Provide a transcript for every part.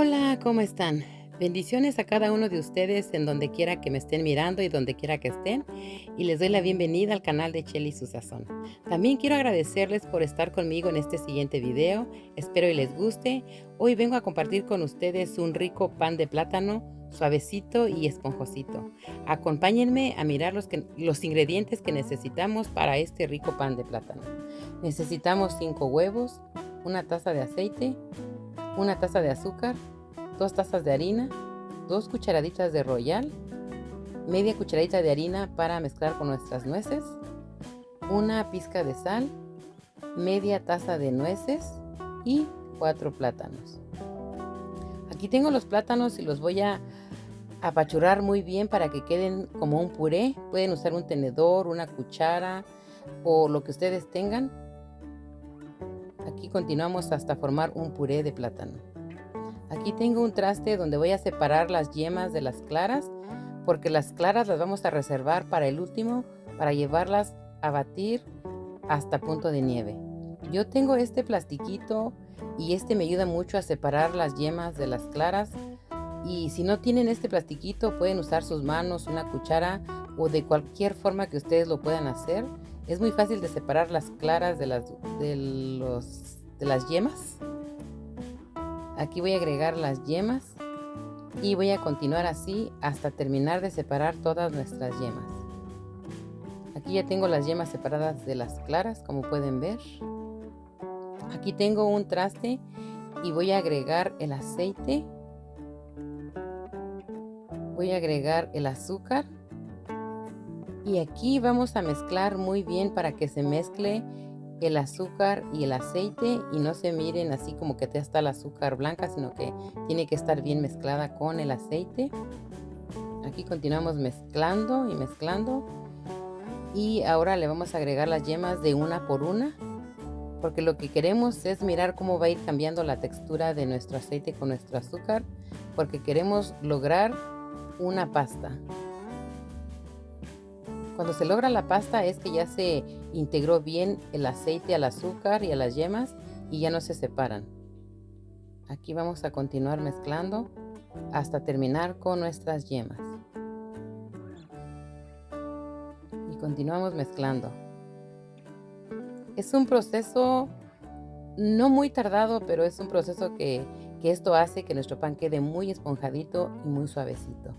Hola, ¿cómo están? Bendiciones a cada uno de ustedes en donde quiera que me estén mirando y donde quiera que estén. Y les doy la bienvenida al canal de Chely Su Sazón. También quiero agradecerles por estar conmigo en este siguiente video. Espero y les guste. Hoy vengo a compartir con ustedes un rico pan de plátano, suavecito y esponjosito. Acompáñenme a mirar los ingredientes que necesitamos para este rico pan de plátano. Necesitamos 5 huevos, una taza de aceite, una taza de azúcar, 2 tazas de harina, 2 cucharaditas de royal, media cucharadita de harina para mezclar con nuestras nueces, una pizca de sal, media taza de nueces y 4 plátanos. Aquí tengo los plátanos y los voy a apachurrar muy bien para que queden como un puré. Pueden usar un tenedor, una cuchara o lo que ustedes tengan. Aquí continuamos hasta formar un puré de plátano. Aquí tengo un traste donde voy a separar las yemas de las claras, porque las claras las vamos a reservar para el último, para llevarlas a batir hasta punto de nieve. Yo tengo este plastiquito y este me ayuda mucho a separar las yemas de las claras. Y si no tienen este plastiquito, pueden usar sus manos, una cuchara o de cualquier forma que ustedes lo puedan hacer. Es muy fácil de separar las claras de las yemas. Aquí voy a agregar las yemas y voy a continuar así hasta terminar de separar todas nuestras yemas. Aquí ya tengo las yemas separadas de las claras, como pueden ver. Aquí tengo un traste y voy a agregar el aceite. Voy a agregar el azúcar. Y aquí vamos a mezclar muy bien para que se mezcle el azúcar y el aceite y no se miren así como que ya está el azúcar blanca, sino que tiene que estar bien mezclada con el aceite. Aquí continuamos mezclando y mezclando. Y ahora le vamos a agregar las yemas de una por una, porque lo que queremos es mirar cómo va a ir cambiando la textura de nuestro aceite con nuestro azúcar, porque queremos lograr una pasta. Cuando se logra la pasta es que ya se integró bien el aceite al azúcar y a las yemas y ya no se separan. Aquí vamos a continuar mezclando hasta terminar con nuestras yemas. Y continuamos mezclando. Es un proceso no muy tardado, pero es un proceso que esto hace que nuestro pan quede muy esponjadito y muy suavecito.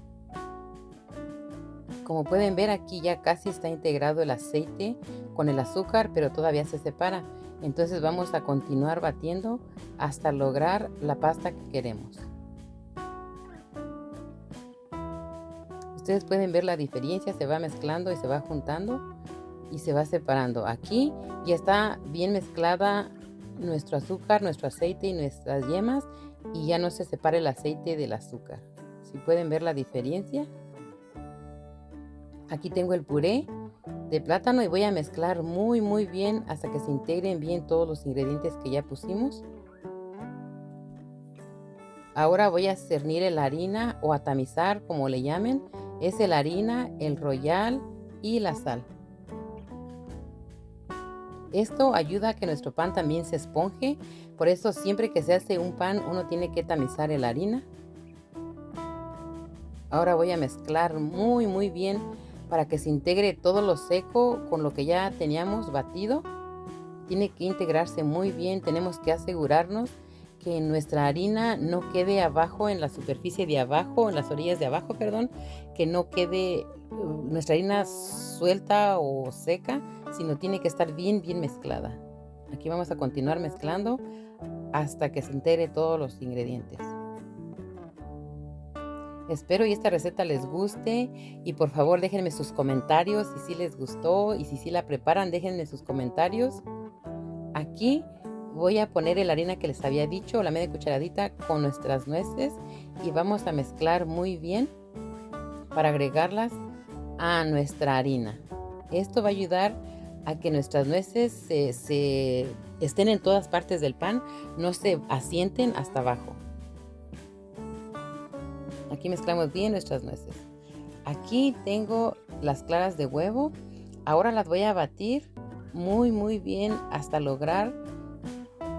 Como pueden ver, aquí ya casi está integrado el aceite con el azúcar, pero todavía se separa. Entonces vamos a continuar batiendo hasta lograr la pasta que queremos. Ustedes pueden ver la diferencia, se va mezclando y se va juntando y se va separando. Aquí ya está bien mezclada nuestro azúcar, nuestro aceite y nuestras yemas y ya no se separa el aceite del azúcar. Si pueden ver la diferencia. Aquí tengo el puré de plátano y voy a mezclar muy bien hasta que se integren bien todos los ingredientes que ya pusimos. Ahora voy a cernir la harina o a tamizar, como le llamen. Es la harina, el royal y la sal. Esto ayuda a que nuestro pan también se esponje. Por eso siempre que se hace un pan uno tiene que tamizar la harina. Ahora voy a mezclar muy bien para que se integre todo lo seco con lo que ya teníamos batido. Tiene que integrarse muy bien. Tenemos que asegurarnos que nuestra harina no quede abajo en la superficie de abajo, en las orillas de abajo, perdón, que no quede nuestra harina suelta o seca, sino tiene que estar bien mezclada. Aquí vamos a continuar mezclando hasta que se integre todos los ingredientes. Espero y esta receta les guste y por favor déjenme sus comentarios si les gustó y si la preparan, déjenme sus comentarios. Aquí voy a poner la harina que les había dicho, la media cucharadita con nuestras nueces y vamos a mezclar muy bien para agregarlas a nuestra harina. Esto va a ayudar a que nuestras nueces se estén en todas partes del pan, no se asienten hasta abajo. Aquí mezclamos bien nuestras nueces. Aquí tengo las claras de huevo. Ahora las voy a batir muy bien hasta lograr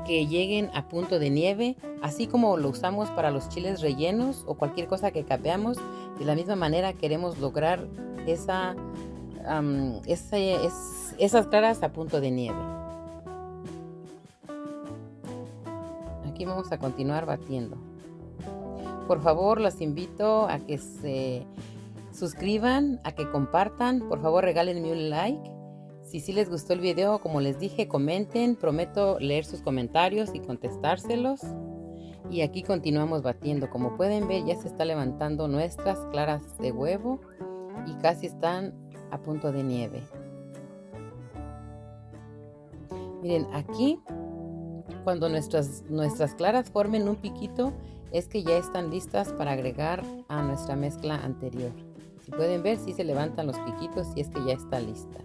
que lleguen a punto de nieve, así como lo usamos para los chiles rellenos o cualquier cosa que capeamos. De la misma manera queremos lograr esas claras a punto de nieve. Aquí vamos a continuar batiendo. Por favor, los invito a que se suscriban, a que compartan. Por favor, regálenme un like. Si sí les gustó el video, como les dije, comenten. Prometo leer sus comentarios y contestárselos. Y aquí continuamos batiendo. Como pueden ver, ya se está levantando nuestras claras de huevo y casi están a punto de nieve. Miren, aquí cuando nuestras claras formen un piquito, es que ya están listas para agregar a nuestra mezcla anterior. Si pueden ver, sí se levantan los piquitos y es que ya está lista.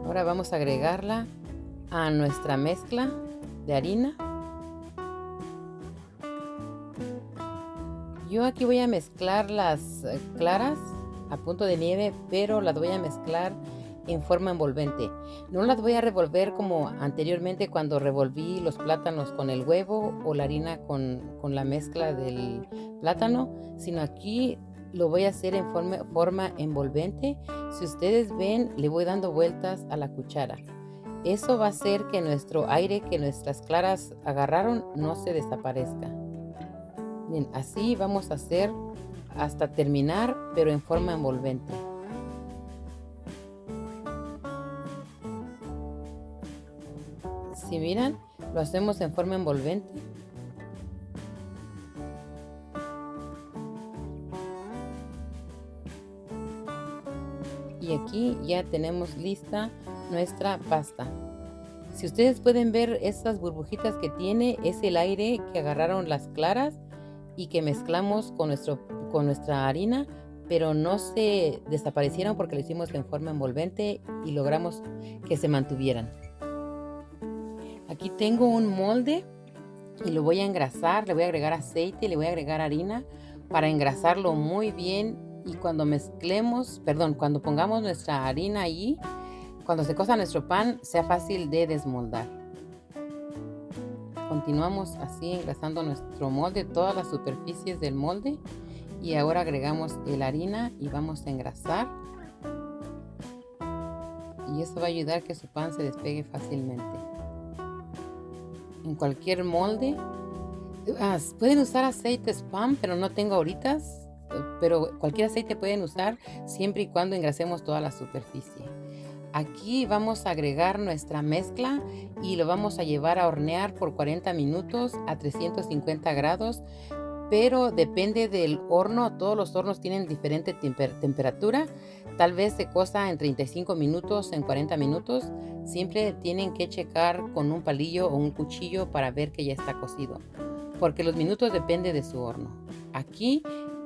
Ahora vamos a agregarla a nuestra mezcla de harina. Yo aquí voy a mezclar las claras a punto de nieve, pero las voy a mezclar en forma envolvente. No las voy a revolver como anteriormente cuando revolví los plátanos con el huevo o la harina con la mezcla del plátano, sino aquí lo voy a hacer en forma envolvente. Si ustedes ven, le voy dando vueltas a la cuchara. Eso va a hacer que nuestro aire que nuestras claras agarraron no se desaparezca. Bien, así vamos a hacer hasta terminar, pero en forma envolvente. Si miran, lo hacemos en forma envolvente. Y aquí ya tenemos lista nuestra pasta. Si ustedes pueden ver, estas burbujitas que tiene es el aire que agarraron las claras y que mezclamos con nuestra harina, pero no se desaparecieron porque lo hicimos en forma envolvente y logramos que se mantuvieran. Aquí tengo un molde y lo voy a engrasar. Le voy a agregar aceite, le voy a agregar harina para engrasarlo muy bien. Y cuando cuando pongamos nuestra harina allí, cuando se cosa nuestro pan, sea fácil de desmoldar. Continuamos así engrasando nuestro molde, todas las superficies del molde. Y ahora agregamos la harina y vamos a engrasar. Y eso va a ayudar a que su pan se despegue fácilmente. En cualquier molde. Pueden usar aceite Spam, pero no tengo ahorita. Pero cualquier aceite pueden usar siempre y cuando engrasemos toda la superficie. Aquí vamos a agregar nuestra mezcla y lo vamos a llevar a hornear por 40 minutos a 350 grados. Pero depende del horno. Todos los hornos tienen diferente temperatura. Tal vez se cosa en 35 minutos, en 40 minutos. Siempre tienen que checar con un palillo o un cuchillo para ver que ya está cocido, porque los minutos depende de su horno. Aquí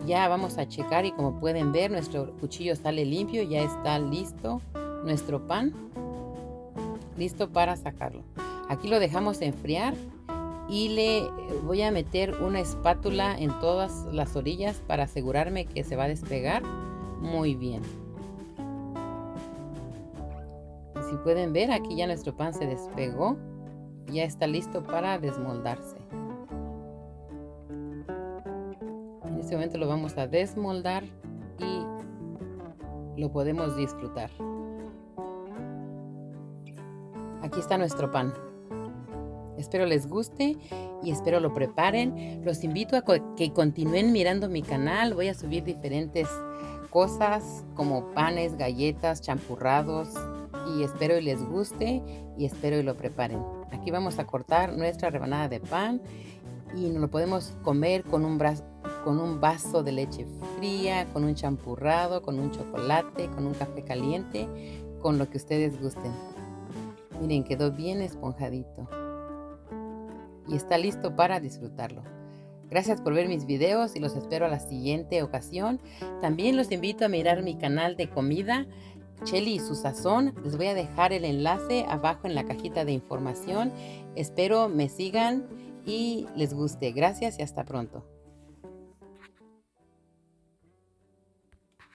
ya vamos a checar y como pueden ver, nuestro cuchillo sale limpio. Ya está listo nuestro pan, listo para sacarlo. Aquí lo dejamos enfriar. Y le voy a meter una espátula en todas las orillas para asegurarme que se va a despegar muy bien. Y si pueden ver, aquí ya nuestro pan se despegó. Ya está listo para desmoldarse. En este momento lo vamos a desmoldar y lo podemos disfrutar. Aquí está nuestro pan. Espero les guste y espero lo preparen. Los invito a que continúen mirando mi canal. Voy a subir diferentes cosas como panes, galletas, champurrados. Y espero y les guste y espero y lo preparen. Aquí vamos a cortar nuestra rebanada de pan y nos lo podemos comer con un vaso de leche fría, con un champurrado, con un chocolate, con un café caliente, con lo que ustedes gusten. Miren, quedó bien esponjadito. Y está listo para disfrutarlo. Gracias por ver mis videos y los espero a la siguiente ocasión. También los invito a mirar mi canal de comida, Chely y su sazón. Les voy a dejar el enlace abajo en la cajita de información. Espero me sigan y les guste. Gracias y hasta pronto.